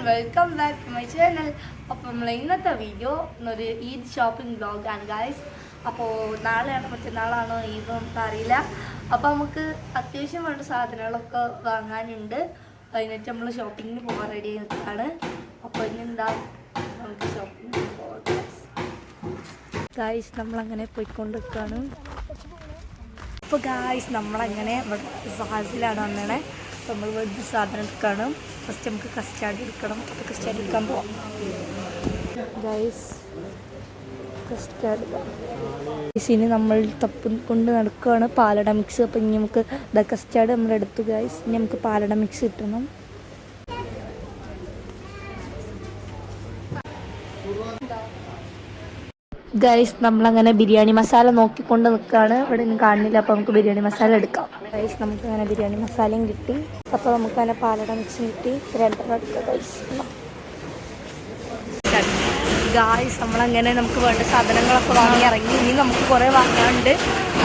Welcome back to my channel. അപ്പോൾ നമ്മൾ ഇന്നത്തെ വീഡിയോ ഒരു ഈദ് ഷോപ്പിംഗ് വ്ളോഗാണ് ഗായ്സ്. അപ്പോൾ നാളെയാണോ മറ്റന്നാളാണോ ഈദ് നമുക്ക് അറിയില്ല. അപ്പോൾ നമുക്ക് അത്യാവശ്യം വേണ്ട സാധനങ്ങളൊക്കെ വാങ്ങാനുണ്ട്. അതിനായിട്ട് നമ്മൾ ഷോപ്പിങ്ങിന് പോകാൻ റെഡി ആയി നിൽക്കുകയാണ്. അപ്പോൾ ഇന്നെന്താ നമുക്ക് ഷോപ്പിങ്ങിന് പോകാം ഗായ്സ്. നമ്മളങ്ങനെ പോയിക്കൊണ്ടിരിക്കുകയാണ്. അപ്പോൾ ഗായ്സ് നമ്മളങ്ങനെ ഫാസിലാണ് വന്നേ. അപ്പോൾ നമ്മൾ വലിയ സാധനം എടുക്കണം. ഫസ്റ്റ് നമുക്ക് കസ്റ്റാർഡ് എടുക്കണം. അപ്പോൾ കസ്റ്റാർഡ് എടുക്കാൻ പോവാം ഗായ്സ്. കസ്റ്റാർഡ് ഇനി നമ്മൾ തപ്പ് കൊണ്ട് നടക്കുകയാണ്. പാലട മിക്സ്. അപ്പോൾ ഇനി നമുക്ക് കസ്റ്റാർഡ് നമ്മൾ എടുത്തു ഗായ്സ്. ഇനി നമുക്ക് പാലട മിക്സ് കിട്ടണം. ഗൈസ് നമ്മളങ്ങനെ ബിരിയാണി മസാല നോക്കിക്കൊണ്ട് നിൽക്കുകയാണ്. ഇവിടെ ഒന്നും കാണുന്നില്ല. അപ്പോൾ നമുക്ക് ബിരിയാണി മസാല എടുക്കാം ഗൈസ്. നമുക്ക് അങ്ങനെ ബിരിയാണി മസാലയും കിട്ടി. അപ്പോൾ നമുക്ക് അങ്ങനെ പാലട മിക്സും കിട്ടി. രണ്ടെണ്ണം എടുക്കാം ഗൈസ്. നമ്മളങ്ങനെ നമുക്ക് വേണ്ട സാധനങ്ങളൊക്കെ വാങ്ങി ഇറങ്ങി. ഇനി നമുക്ക് കുറേ വാങ്ങാനുണ്ട്.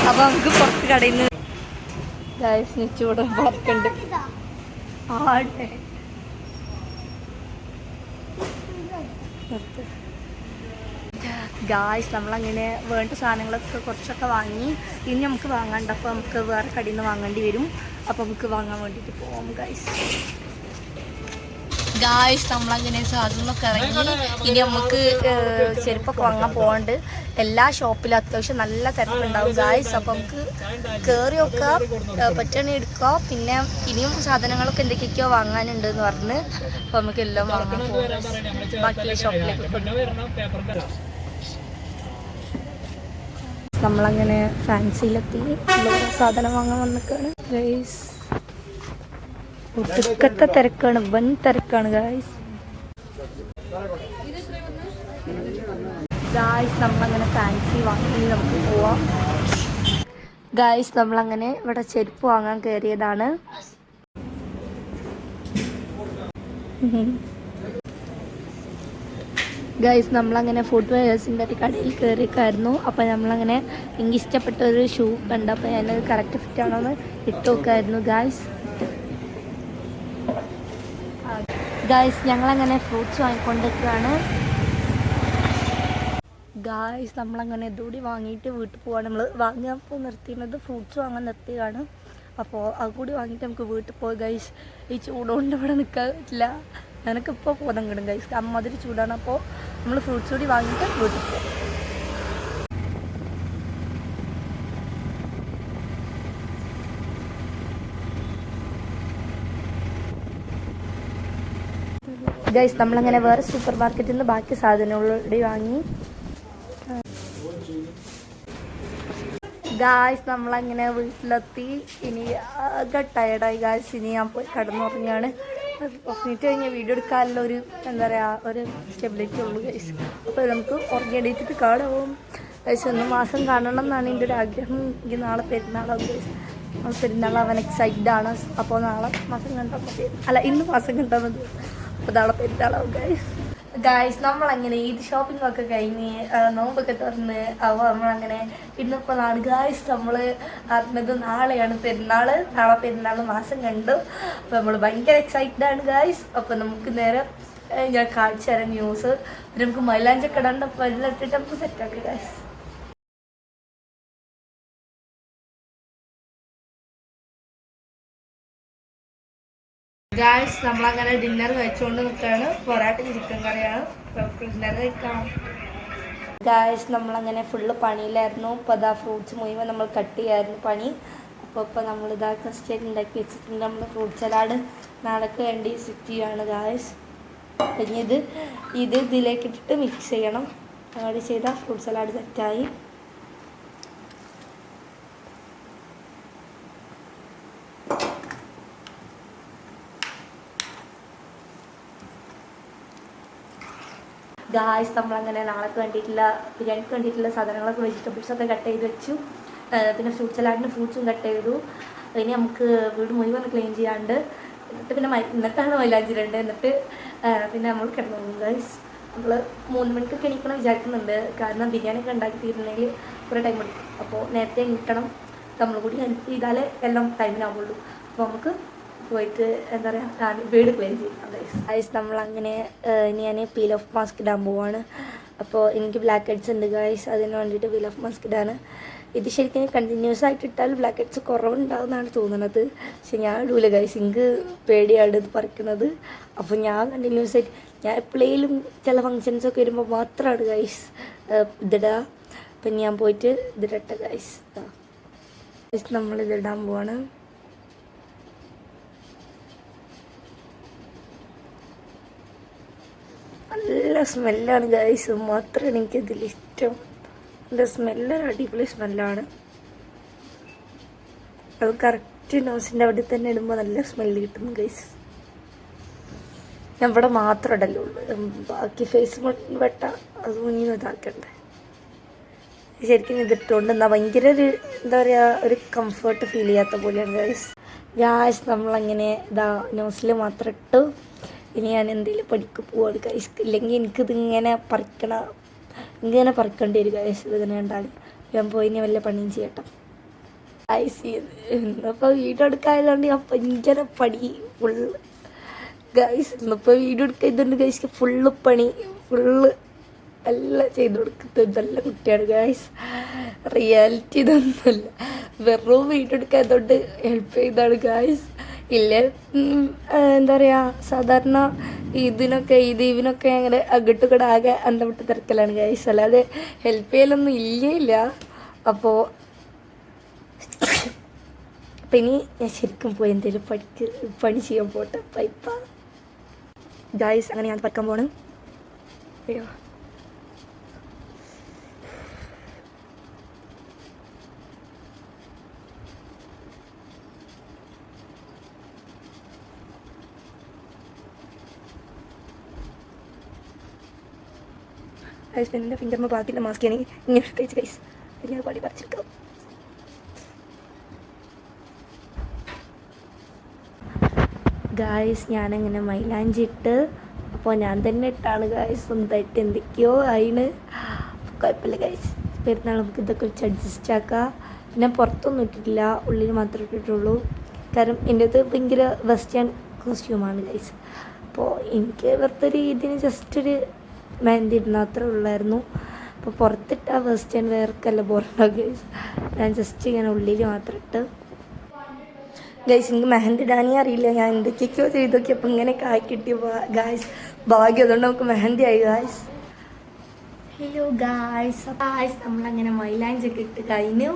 അപ്പോൾ നമുക്ക് പുറത്ത് കടയിൽ നിന്ന് ഗൈസ് നിച്ചൂടെ പുറത്തുണ്ട് ആട്ടെ ഗായ്സ്. നമ്മളങ്ങനെ വേണ്ട സാധനങ്ങളൊക്കെ കുറച്ചൊക്കെ വാങ്ങി. ഇനി നമുക്ക് വാങ്ങാണ്ട്. അപ്പോൾ നമുക്ക് വേറെ കടയിൽ നിന്ന് വാങ്ങേണ്ടി വരും. അപ്പോൾ നമുക്ക് വാങ്ങാൻ വേണ്ടിയിട്ട് പോവാം ഗായ്സ്. നമ്മളങ്ങനെ സാധനങ്ങളൊക്കെ ഇറങ്ങി. ഇനി നമുക്ക് ചെരുപ്പൊക്കെ വാങ്ങാൻ പോകാണ്ട്. എല്ലാ ഷോപ്പിലും അത്യാവശ്യം നല്ല തിരക്കുണ്ടാവും ഗായ്സ്. അപ്പോൾ നമുക്ക് കയറി വെക്കാം, പറ്റുകയാണെങ്കിൽ എടുക്കാം. പിന്നെ ഇനിയും സാധനങ്ങളൊക്കെ എന്തൊക്കെയൊക്കെയോ വാങ്ങാനുണ്ട് എന്ന് പറഞ്ഞ് അപ്പോൾ നമുക്ക് എല്ലാം വാങ്ങാൻ പോകാം ബാക്കിയുള്ള ഷോപ്പിലേക്ക്. നമ്മളങ്ങനെ ഫാൻസിയിലെത്തി സാധനം വാങ്ങാൻ വന്നിക്കാണ് ഗൈസ്. ഒടുക്കത്തെ തിരക്കാണ്, വൻ തിരക്കാണ് ഗൈസ്. നമ്മളങ്ങനെ ഫാൻസി വാങ്ങി നമുക്ക് പോവാം ഗൈസ്. നമ്മളങ്ങനെ ഇവിടെ ചെരുപ്പ് വാങ്ങാൻ കയറിയതാണ്. ഗൈസ് നമ്മളങ്ങനെ ഫുഡ് വെയേഴ്സിൻ്റെ കടയിൽ കയറിയൊക്കെയായിരുന്നു. അപ്പോൾ നമ്മളങ്ങനെ എനിക്ക് ഇഷ്ടപ്പെട്ട ഒരു ഷൂ കണ്ട്. അപ്പോൾ ഞാനത് കറക്റ്റ് ഫിറ്റ് ആണോന്ന് ഇട്ട് നോക്കായിരുന്നു ഗായ്സ്. ഞങ്ങളങ്ങനെ ഫ്രൂട്ട്സ് വാങ്ങിക്കൊണ്ടിരിക്കുകയാണ് ഗായ്സ്. നമ്മളങ്ങനെ ഇതുകൂടി വാങ്ങിയിട്ട് വീട്ടിൽ പോവാണ്. നമ്മൾ വാങ്ങിയപ്പോൾ നിർത്തിയിരുന്നത് ഫ്രൂട്ട്സ് വാങ്ങാൻ നിർത്തിയതാണ്. അപ്പോൾ അതുകൂടി വാങ്ങിയിട്ട് നമുക്ക് വീട്ടിൽ പോയി ഗൈസ്. ഈ ചൂടുകൊണ്ട് ഇവിടെ നിൽക്കാൻ പറ്റില്ല. എനിക്കിപ്പോൾ ബോധം കിടും ഗൈസ്. അമ്മതിരി ചൂടാണ്. അപ്പോൾ നമ്മൾ ഫ്രൂട്ട്സ് കൂടി വാങ്ങിയിട്ട് വീട്ടിൽ പോകും ഗൈസ്. നമ്മളങ്ങനെ വേറെ സൂപ്പർ മാർക്കറ്റിൽ നിന്ന് ബാക്കി സാധനങ്ങളൂടെ വാങ്ങി ഗായ്സ്. നമ്മളങ്ങനെ വീട്ടിലെത്തി. ഇനി ടയർഡായി ഗായ്സ്. ഇനി ഞാൻ പോയി കിടന്നുറങ്ങിയാണ്. ഉറങ്ങിയിട്ട് കഴിഞ്ഞാൽ വീഡിയോ എടുക്കാനുള്ള ഒരു എന്താ പറയുക ഒരു സ്റ്റെബിലിറ്റി ഉള്ളൂ ഗൈസ്. അപ്പോൾ നമുക്ക് ഉറങ്ങി എണീറ്റിട്ട് കാണും ഗൈസ്. 1 മാസം കാണണം എന്നാണ് എൻ്റെ ഒരു ആഗ്രഹം. എനിക്ക് നാളെ പെരുന്നാളാവും ഗൈസ്. നാളെ പെരുന്നാൾ അവൻ എക്സൈറ്റഡ് ആണ്. അപ്പോൾ നാളെ മാസം കണ്ടാൽ മതി. അല്ല, ഇന്ന് മാസം കണ്ടാൽ മതി. അപ്പോൾ നാളെ പെരുന്നാളാവും ഗൈസ്. നമ്മളങ്ങനെ ഈദ് ഷോപ്പിംഗ് ഒക്കെ കഴിഞ്ഞ് നോമ്പൊക്കെ തുറന്ന് അപ്പോൾ നമ്മളങ്ങനെ ഇന്നിപ്പോൾ നാളെ ഗൈസ് നമ്മൾ അറിഞ്ഞത് നാളെയാണ് പെരുന്നാൾ. നാളെ പെരുന്നാൾ മാസം കണ്ടു. അപ്പോൾ നമ്മൾ ഭയങ്കര എക്സൈറ്റഡ് ആണ് ഗൈസ്. അപ്പോൾ നമുക്ക് നേരെ ഞാൻ കാണിച്ചു തരാം ന്യൂസ്. നമുക്ക് മൈലാഞ്ചൊക്കെ ഇടാണ്ട് പല്ലിട്ടിട്ട് നമുക്ക് സെറ്റാക്കി ഗൈസ്. ഗായ്സ് നമ്മളങ്ങനെ ഡിന്നർ കഴിച്ചുകൊണ്ട് നിൽക്കുകയാണ്. പൊറാട്ട ചിക്കൻ കറിയാണ്. ഡിന്നർ കഴിക്കാം ഗായ്സ്. നമ്മളങ്ങനെ ഫുള്ള് പണിയിലായിരുന്നു. ഇപ്പോൾ അതാ ഫ്രൂട്ട്സ് മുഴുവൻ നമ്മൾ കട്ട് ചെയ്യായിരുന്നു പണി. അപ്പോൾ നമ്മളിതാ കസ്റ്റേർഡ് ഉണ്ടാക്കി വെച്ചിട്ടുണ്ട്. നമ്മൾ ഫ്രൂട്ട് സലാഡ് നാളേക്ക് വേണ്ടി സെറ്റ് ചെയ്യുകയാണ് ഗായ്സ്. പിന്നെ ഇതിലേക്ക് ഇട്ടിട്ട് മിക്സ് ചെയ്യണം. അങ്ങനെ ചെയ്താൽ ഫ്രൂട്ട് സലാഡ് സെറ്റായി. ഗായ്സ് നമ്മളങ്ങനെ നാളേക്ക് വേണ്ടിയിട്ടുള്ള ബിരിയാണിക്ക് വേണ്ടിയിട്ടുള്ള സാധനങ്ങളൊക്കെ വെജിറ്റബിൾസൊക്കെ കട്ട് ചെയ്ത് വെച്ചു. പിന്നെ ഫ്രൂട്ട് സലാഡിന് ഫ്രൂട്ട്സും കട്ട് ചെയ്തു. ഇനി നമുക്ക് വീട് മുഴുവൻ ക്ലീൻ ചെയ്യാണ്ട്. എന്നിട്ടാണ് മൈലാഞ്ചിലുണ്ട്. എന്നിട്ട് പിന്നെ നമ്മൾ കിടന്നു ഗൈസ്. നമ്മൾ 3 മണിക്കൊക്കെ എണീക്കണം വിചാരിക്കുന്നുണ്ട്. കാരണം ബിരിയാണി ഒക്കെ ഉണ്ടാക്കി തീരുന്നെങ്കിൽ കുറേ ടൈം എടുക്കും. അപ്പോൾ നേരത്തെ എണീക്കണം. നമ്മൾ കൂടി ഹെൽപ്പ് ചെയ്താലേ എല്ലാം ടൈമിനാവുള്ളൂ. അപ്പോൾ നമുക്ക് പോയിട്ട് എന്താ പറയുക ഞാൻ വീട് ക്ലീൻ ചെയ്യാം ഗൈസ്. നമ്മളങ്ങനെ ഞാൻ പീൽ ഓഫ് മാസ്ക് ഇടാൻ പോവാണ്. അപ്പോൾ എനിക്ക് ബ്ലാക്ക് ഹെഡ്സ് ഉണ്ട് ഗൈസ്, അതിന് വേണ്ടിയിട്ട് പീൽ ഓഫ് മാസ്ക് ഇടാണ്. ഇത് ശരിക്കും കണ്ടിന്യൂസ് ആയിട്ട് ഇട്ടാൽ ബ്ലാക്ക് ഹെഡ്സ് കുറവുണ്ടാവുമെന്നാണ് തോന്നുന്നത്. പക്ഷെ ഞാൻ ഇടൂല ഗൈസ്, എനിക്ക് പേടിയാണ് ഇത് പറിക്കുന്നത്. അപ്പോൾ ഞാൻ കണ്ടിന്യൂസ് ആയിട്ട് ഞാൻ എപ്പോഴേലും ചില ഫങ്ഷൻസൊക്കെ വരുമ്പോൾ മാത്രമാണ് ഗൈസ് ഇതിടുക. അപ്പം ഞാൻ പോയിട്ട് ഇതിടട്ടെ ഗൈസ്. നമ്മളിതിടാൻ പോവാണ്. നല്ല സ്മെല്ലാണ് ഗൈസ്, മാത്രമാണ് എനിക്കതിലിഷ്ടം. എൻ്റെ സ്മെല്ല് അടിപൊളി സ്മെല്ലാണ്. അത് കറക്റ്റ് നോസിൻ്റെ അവിടെ തന്നെ ഇടുമ്പോൾ നല്ല സ്മെല്ല് കിട്ടുന്നു ഗൈസ്. ഞാൻ ഇവിടെ മാത്രം ഇടലുള്ളൂ, ബാക്കി ഫേസ് വെട്ട അത് മുന്നിൽ ഇതാക്കണ്ടേ. ശരിക്കും ഇതിട്ടുകൊണ്ട് എന്താ ഭയങ്കര ഒരു എന്താ പറയുക ഒരു കംഫർട്ട് ഫീൽ ചെയ്യാത്ത പോലെയാണ് ഗൈസ്. നമ്മളങ്ങനെ ഇതാ നോസിൽ മാത്രം ഇട്ടു. ഇനി ഞാൻ എന്തെങ്കിലും പണിക്ക് പോവാണ് ഗൈസ്, ഇല്ലെങ്കിൽ എനിക്കിതിങ്ങനെ ഇങ്ങനെ പറിക്കേണ്ടി വരും ഗൈസ്. ഇതിങ്ങനെ ഉണ്ടാകും. ഞാൻ പോയി ഇനി വല്ല പണിയും ചെയ്യട്ടെ ഗൈസ്. ഇന്നിപ്പോൾ വീഡിയോ എടുക്കായതുകൊണ്ട് ഞാൻ ഭയങ്കര പണി ഫുള്ള് ഗൈസ്. ഇന്നിപ്പോൾ വീഡിയോ എടുക്കായതുകൊണ്ട് ഗൈസ് ഫുള്ള് പണി എല്ലാം ചെയ്ത് കൊടുക്കുന്നത് നല്ല കുട്ടിയാണ് ഗൈസ്. റിയാലിറ്റി ഇതൊന്നുമല്ല, വെറും വീഡിയോ എടുക്കാത്തതുകൊണ്ട് ഹെൽപ്പ് ചെയ്താണ് ഗൈസ്. ഇല്ല എന്താ പറയുക സാധാരണ ഇതിനൊക്കെ അങ്ങനെ അങ്ങോട്ടും കൂടെ ആകെ അന്തവിട്ട് തിരക്കലാണ് ഗൈസ്, അല്ലാതെ ഹെൽപ്പ് ചെയ്യലൊന്നും ഇല്ല. അപ്പോൾ ഇനി ഞാൻ ശരിക്കും പോയി എന്തെങ്കിലും പണി ചെയ്യാൻ പോട്ടെ പൈപ്പ ഗൈസ്. അങ്ങനെ ഞാൻ പറിക്കാൻ പോണ്. അയ്യോ എൻ്റെ ഫിംഗറിന് ബാക്കിയുള്ള മാസ്ക് ആണെങ്കിൽ ഇങ്ങനെ തേച്ച് ഗൈസ് ഇങ്ങനെ പടി പറിച്ചെടുക്കാം. ഗായ്സ് ഞാനങ്ങനെ മൈലാഞ്ചി ഇട്ട്, അപ്പോൾ ഞാൻ തന്നെ ഇട്ടാണ് ഗായ്സ്, സ്വന്തമായിട്ട് എന്തൊക്കെയോ ആയിന്. കുഴപ്പമില്ല ഗായ്സ്, പെരുന്നാൾ നമുക്ക് ഇതൊക്കെ വെച്ച് അഡ്ജസ്റ്റ് ആക്കാം. പിന്നെ പുറത്തൊന്നും ഇട്ടിട്ടില്ല, ഉള്ളിൽ മാത്രമേ ഇട്ടിട്ടുള്ളൂ. കാരണം എൻ്റെ അത് ഭയങ്കര വെസ്റ്റേൺ കോസ്റ്റ്യൂമാണ് ഗായ്സ്. അപ്പോൾ എനിക്ക് വെറുതെ ഒരു ഇതിന് ജസ്റ്റ് ഒരു മെഹന്തി ഇടുന്ന അത്രേ ഉള്ളായിരുന്നു. അപ്പോൾ പുറത്തിട്ട വെസ്റ്റേൺ വേർക്കല്ല പോരണ്ട ഗൈസ്, ഞാൻ ജസ്റ്റ് ഇങ്ങനെ ഉള്ളിൽ മാത്രം ഇട്ട് ഗൈസ്. എനിക്ക് മെഹന്തി ഇടാനേ അറിയില്ല, ഞാൻ എന്തൊക്കെയൊക്കെയോ ചെയ്ത് നോക്കിയപ്പോൾ ഇങ്ങനെയൊക്കെ ആയി കിട്ടിയ ഗായ്സ് ഭാഗ്യം. അതുകൊണ്ട് നമുക്ക് മെഹന്തി ആയി ഗായ്സ്. ഹലോ ഗായ്സ്, നമ്മളങ്ങനെ മൈലാഞ്ചൊക്കെ ഇട്ട് കഴിഞ്ഞു.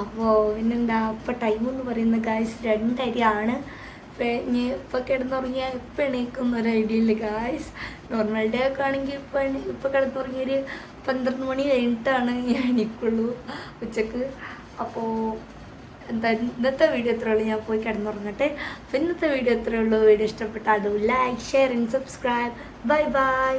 അപ്പോൾ പിന്നെന്താ ഇപ്പോൾ ടൈമെന്ന് പറയുന്നത് ഗായ്സ് 2:30 ഇപ്പോൾ കിടന്നുറങ്ങിയാൽ ഇപ്പം എണീക്കുന്ന ഒരു ഐഡിയ ഇല്ല ഗായ്സ്. നോർമൽ ഡേ ഒക്കെ ആണെങ്കിൽ ഇപ്പോൾ കിടന്നുറങ്ങിയൊരു 12 മണി കഴിഞ്ഞിട്ടാണ് ഞാൻ എണീക്കുള്ളൂ ഉച്ചക്ക്. അപ്പോൾ എന്താ ഇന്നത്തെ വീഡിയോ എത്രയേ ഉള്ളൂ, ഞാൻ പോയി കിടന്നുറങ്ങട്ടെ. അപ്പോൾ ഇന്നത്തെ വീഡിയോ എത്രയേ ഉള്ളൂ. വീഡിയോ ഇഷ്ടപ്പെട്ടാൽ like share and subscribe. Bye bye.